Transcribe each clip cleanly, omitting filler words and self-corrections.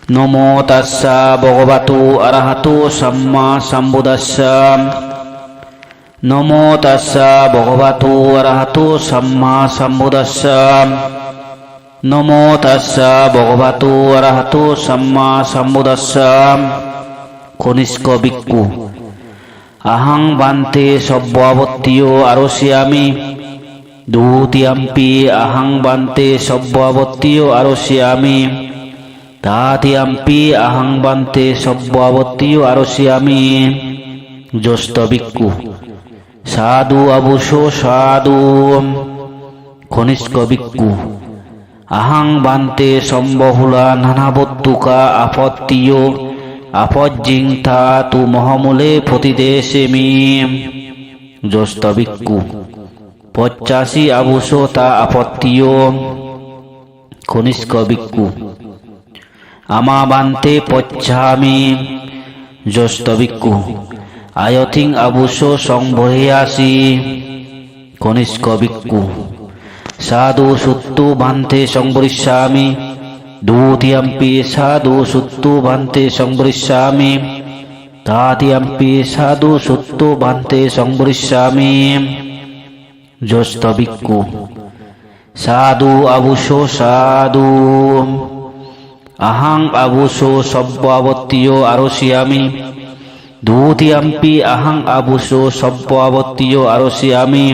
নমো তাস্সা ভগবতু অরহতো সাম্মা সম্বুদ্ধাস্সা। নমো তাস্সা ভগবতু অরহতো সাম্মা সম্বুদ্ধাস্সা। নমো তাস্সা ভগবতু অরহতো সাম্মা সম্বুদ্ধাস্সা। কনিষ্ক ভিক্ষু। আহং বান্তে সব্যাবর্তীয় আরোষ্যামি। দ্বিতীয়াম্পি আহং বান্তে সব্যাবর্তীয় আরোষ্যামি। তৃতীয়াম্পি আহং বান্তে সব্যাবর্তীয় আরোষ্যামি। জ্যেষ্ঠ ভিক্ষু। সাধু আবুষো সাধু। কনিষ্ক ভিক্ষু। আহং বান্তে সম্বহুলা নানাবত্তুকা আপত্তিয় আপজ্জিংথা তু মহামূলে প্রতিদেশেমি। জ্যেষ্ঠ ভিক্ষু। 85 আবুষো তা আপত্তিয়। কনিষ্ক ভিক্ষু। আমাবান্তে পচ্ছামি। জ্যেষ্ঠ ভিক্ষু। আয়তিং আবুষো সংভরেয়াসি। কনিষ্ক ভিক্ষু। সাধু সুত্তু বান্তে সংভরিষ্যামি। দ্বিতীয়াম্পি সাধু সুত্তু বান্তে সংভরিষ্যামি। তৃতীয়াম্পি সাধু সুত্তু বান্তে সংভরিষ্যামি। জ্যেষ্ঠ ভিক্ষু। সাধু আবুষো সাধু। আহং আবুষো সব্যাবর্তীয় আরোষ্যামি। দ্বিতীয়াম্পি আহং আবুষো সব্যাবর্তীয় আরোষ্যামি।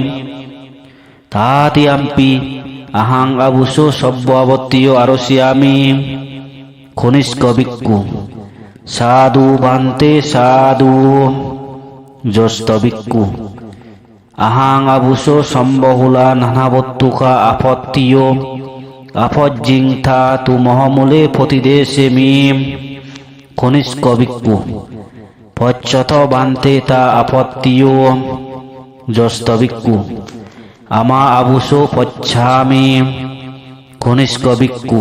তৃতীয়াম্পি আহং আবুষো সব্যাবর্তীয় আরোষ্যামি। কনিষ্ক ভিক্ষু। সাধু বান্তে সাধু। জ্যেষ্ঠ ভিক্ষু। আহং আবুষো সম্বহুলা নানাবত্তুকা আপত্তিয় আপজ্জিংথা তু মহামূলে প্রতিদেশেমি। কনিষ্ক ভিক্ষু। পচ্যত বান্তে তা আপত্তিয়। জ্যেষ্ঠ ভিক্ষু। আমা আবুষো পচ্ছামি। কনিষ্ক ভিক্ষু।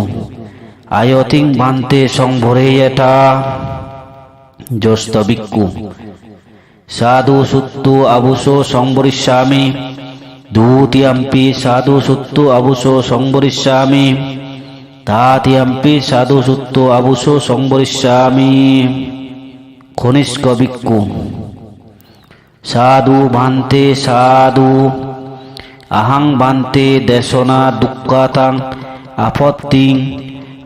আয়তিং বান্তে সংভরেয়তা। জ্যেষ্ঠ ভিক্ষু। সাধু সুত্তু আবুষো সংভরিষ্যামি। দ্বিতীয়াম্পি সাধু সুত্তু আবুষো সংভরিষ্যামি। তৃতীয়াম্পি সাধু সুত্তু আবুষো সংভরিষ্যামি। কনিষ্ক ভিক্ষু। সাধু বান্তে সাধু। আহং বান্তে দেশনা দুঃখাতাং আপত্তিং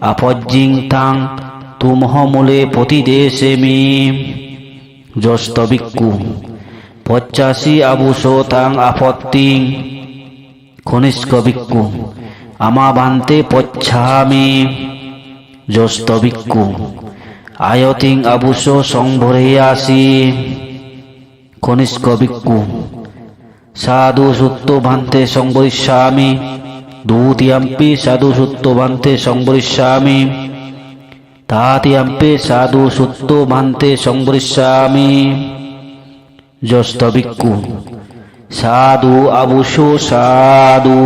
আপজ্জিংতাং তু মহামূলে প্রতিদেশেমি। জ্যেষ্ঠ ভিক্ষু। 85 আবুষো তাং আপত্তিং। কনিষ্ক ভিক্ষু। আমাবান্তে পচ্ছামি। জ্যেষ্ঠ ভিক্ষু। আয়তিং আবুষো সংভরেয়াসি। কনিষ্ক ভিক্ষু। সাধু সুত্তু বান্তে সংভরিষ্যামি। দ্বিতীয়াম্পি সাধু সুত্তু বান্তে সংভরিষ্যামি। তৃতীয়াম্পি সাধু সুত্তু বান্তে সংভরিষ্যামি। জ্যেষ্ঠ ভিক্ষু। সাধু আবুষো সাধু।